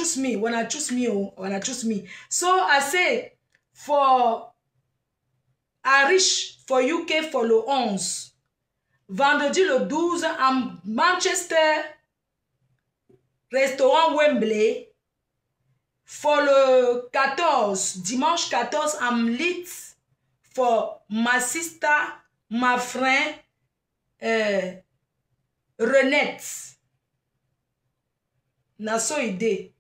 choose me. When I choose me, oh, when I choose me. So I say for I reach for UK for le 11. Vendredi le 12 à Manchester, restaurant Wembley. For le 14, dimanche 14, I'm Leeds for my sister, my friend, Renette. Naso idée.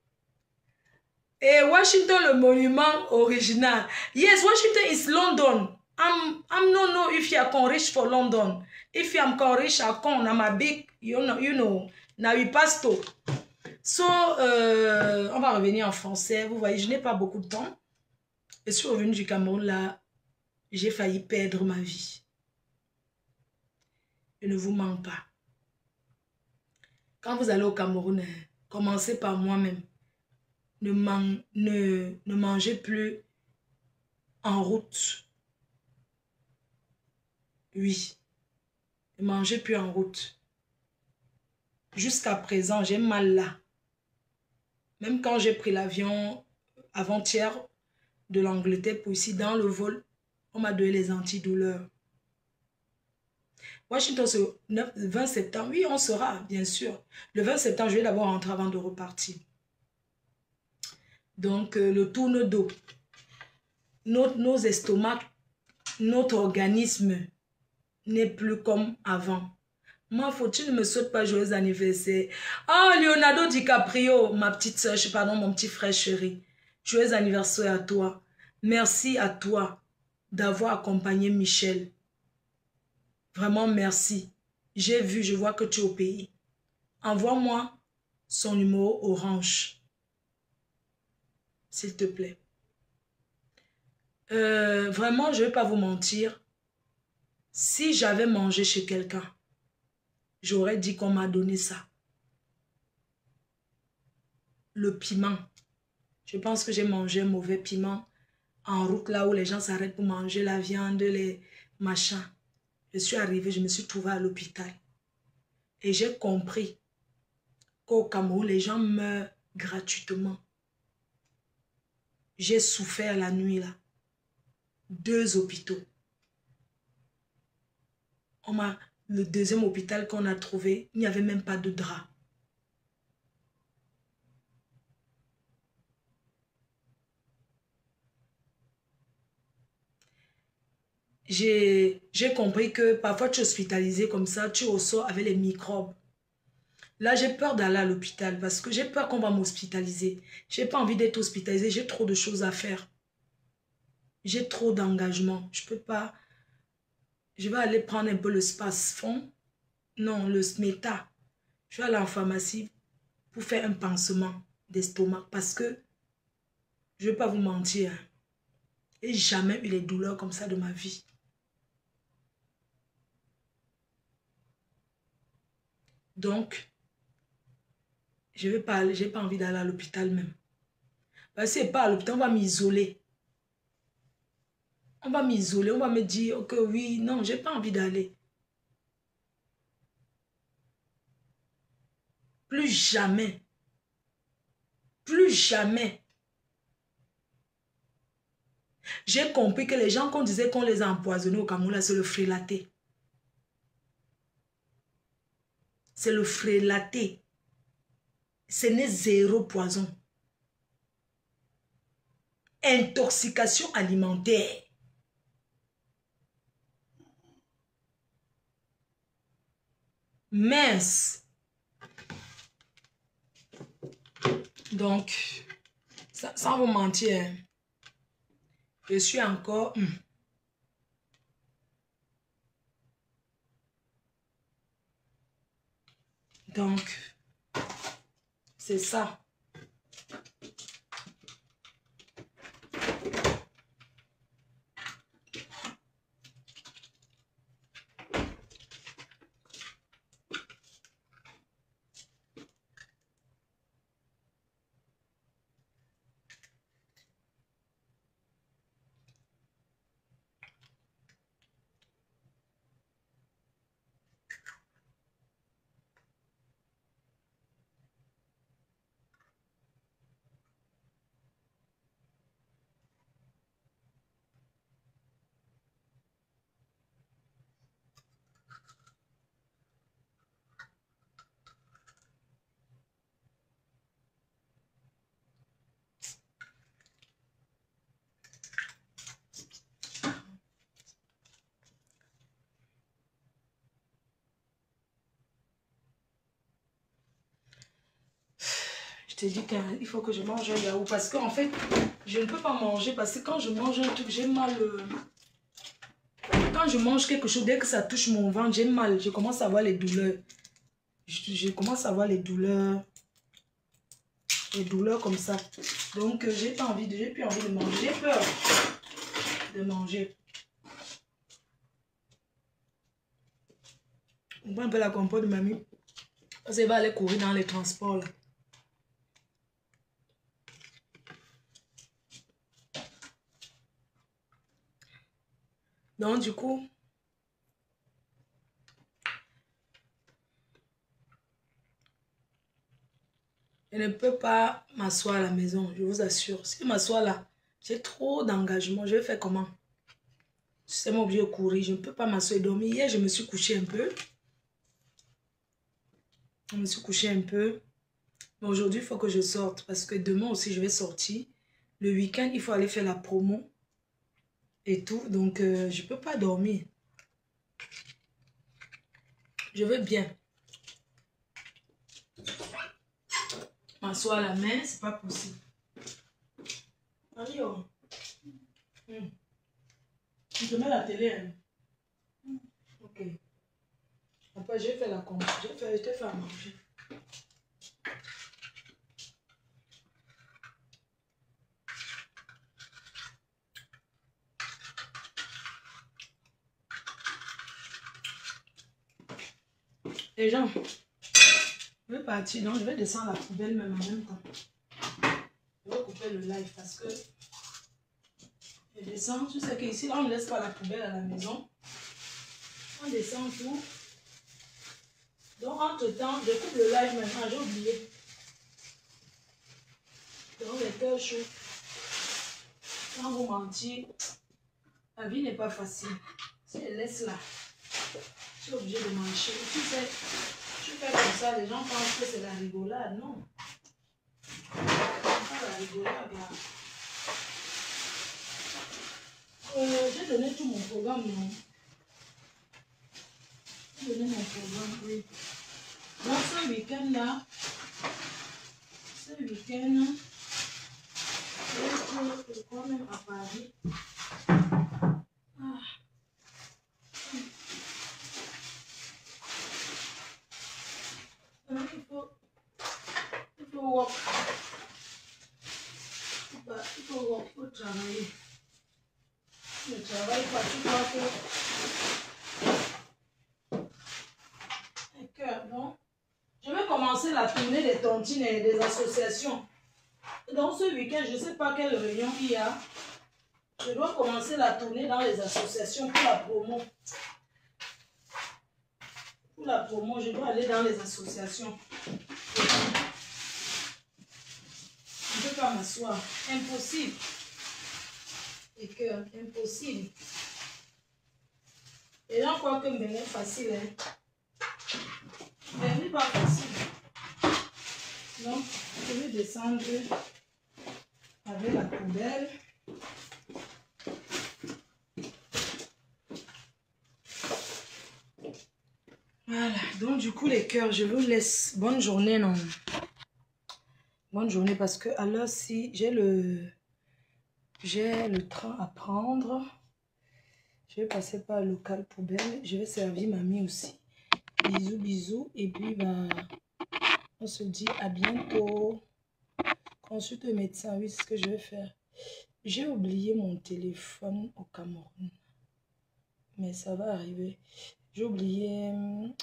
Et Washington, le monument original. Yes, Washington is London. I'm no know if you are rich for London. If you am rich, I'm a big, you know, now we pass to. So, on va revenir en français. Vous voyez, je n'ai pas beaucoup de temps. Je suis revenue du Cameroun, là, j'ai failli perdre ma vie. Je ne vous mens pas. Quand vous allez au Cameroun, commencez par moi-même. Ne mangez plus en route. Oui. Ne mangez plus en route. Jusqu'à présent, j'ai mal là. Même quand j'ai pris l'avion avant-hier de l'Angleterre pour ici, dans le vol, on m'a donné les antidouleurs. Washington, le 20 septembre, oui, on sera, bien sûr. Le 20 septembre, je vais d'abord rentrer avant de repartir. Donc, le tourne d'eau. Nos estomacs, notre organisme n'est plus comme avant. Moi, faut-il ne me souhaite pas joyeux anniversaire. Oh, Leonardo DiCaprio, ma petite soeur, pardon, mon petit frère chéri. Joyeux anniversaire à toi. Merci à toi d'avoir accompagné Michel. Vraiment, merci. J'ai vu, je vois que tu es au pays. Envoie-moi son numéro orange. S'il te plaît. Vraiment, je ne vais pas vous mentir. Si j'avais mangé chez quelqu'un, j'aurais dit qu'on m'a donné ça. Le piment. Je pense que j'ai mangé un mauvais piment en route là où les gens s'arrêtent pour manger la viande, les machins. Je suis arrivée, je me suis trouvée à l'hôpital. Et j'ai compris qu'au Cameroun, les gens meurent gratuitement. J'ai souffert la nuit là. 2 hôpitaux. Le deuxième hôpital qu'on a trouvé, il n'y avait même pas de drap. J'ai compris que parfois tu es hospitalisé comme ça, tu es au sort avec les microbes. Là, j'ai peur d'aller à l'hôpital parce que j'ai peur qu'on va m'hospitaliser. J'ai pas envie d'être hospitalisé, j'ai trop de choses à faire. J'ai trop d'engagement. Je peux pas. Je vais aller prendre un peu le Spasfon. Non, le Smeta. Je vais aller en pharmacie pour faire un pansement d'estomac parce que je ne vais pas vous mentir. J'ai jamais eu les douleurs comme ça de ma vie. Donc, je vais pas aller, j'ai pas envie d'aller à l'hôpital même. Parce que c'est pas à l'hôpital, on va m'isoler. On va m'isoler, on va me dire que oui, non, j'ai pas envie d'aller. Plus jamais. Plus jamais. J'ai compris que les gens qu'on disait qu'on les a empoisonnés au Cameroun, c'est le frélaté. C'est le frélaté. Ce n'est zéro poison. Intoxication alimentaire. Mince. Donc, sans vous mentir, je suis encore... Donc, c'est ça. te dis qu'il faut que je mange un yaourt. Parce qu'en fait, je ne peux pas manger. Parce que quand je mange un truc, j'ai mal. Quand je mange quelque chose, dès que ça touche mon ventre, j'ai mal. Je commence à avoir les douleurs. Je commence à avoir les douleurs. Les douleurs comme ça. Donc, j'ai plus envie de manger. J'ai peur de manger. On prend un peu la compote de mamie. Parce qu'elle va aller courir dans les transports là. Donc, du coup, je ne peux pas m'asseoir à la maison, je vous assure. Si je m'assois là, j'ai trop d'engagement. Je vais faire comment? C'est mon obligé de courir. Je ne peux pas m'asseoir et dormir. Hier, je me suis couché un peu. Je me suis couché un peu. Mais aujourd'hui, il faut que je sorte. Parce que demain aussi, je vais sortir. Le week-end, il faut aller faire la promo. Et tout. Donc, je ne peux pas dormir. Je veux bien m'asseoir à la main. C'est pas possible. Allez, oh. Tu te mets la télé, hein? Ok. Après, j'ai fait la compte. Je te fais à manger. Les gens, je vais partir. Donc, je vais descendre la poubelle même en même temps. Je vais couper le live parce que je descends. Tu sais qu'ici, là, on ne laisse pas la poubelle à la maison. On descend tout. Donc, entre-temps, je coupe le live maintenant. J'ai oublié. Donc, les cœurs chauds. Sans vous mentir, la vie n'est pas facile. Si je laisse là, je suis obligée de marcher. Tu sais, tu fais comme ça, les gens pensent que c'est la rigolade. Non. C'est pas la rigolade là. J'ai donné tout mon programme, non? J'ai donné mon programme, oui. Donc, ce week-end-là, je crois même à Paris. Ah. Il faut work. Il faut travailler. Le travail, pas tu crois que... Donc, je vais commencer la tournée des tontines et des associations. Dans ce week-end, je ne sais pas quelle réunion il y a. Je dois commencer la tournée dans les associations pour la promo. Pour la promo, je dois aller dans les associations. Je ne peux pas m'asseoir. Impossible. Et que, impossible. Les gens croient que Mbélé est facile. Hein? Mais n'est pas facile. Donc, je vais descendre avec la poubelle. Voilà, donc du coup les cœurs, je vous laisse. Bonne journée, non? Bonne journée parce que alors si j'ai le train à prendre, je vais passer par le local poubelle. Je vais servir mamie aussi. Bisous, bisous. Et puis, bah, on se dit à bientôt. Consulte le médecin, oui, c'est ce que je vais faire. J'ai oublié mon téléphone au Cameroun. Mais ça va arriver. J'ai oublié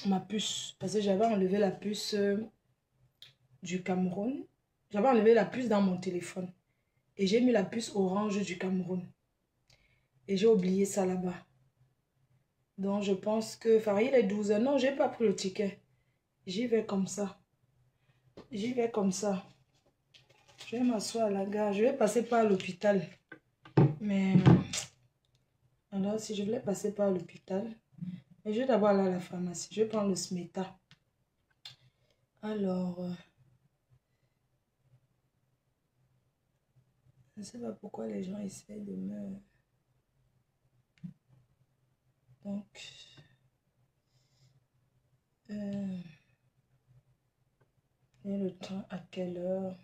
ma puce. Parce que j'avais enlevé la puce du Cameroun. J'avais enlevé la puce dans mon téléphone. Et j'ai mis la puce orange du Cameroun. Et j'ai oublié ça là-bas. Donc je pense que... Enfin, il est 12 h. Non, j'ai pas pris le ticket. J'y vais comme ça. J'y vais comme ça. Je vais m'asseoir à la gare. Je vais passer par l'hôpital. Mais... Alors, si je voulais passer par l'hôpital... Mais je vais d'abord aller à la pharmacie. Je vais prendre le Smeta. Alors... je ne sais pas pourquoi les gens essaient de me... Donc... Et le le temps à quelle heure?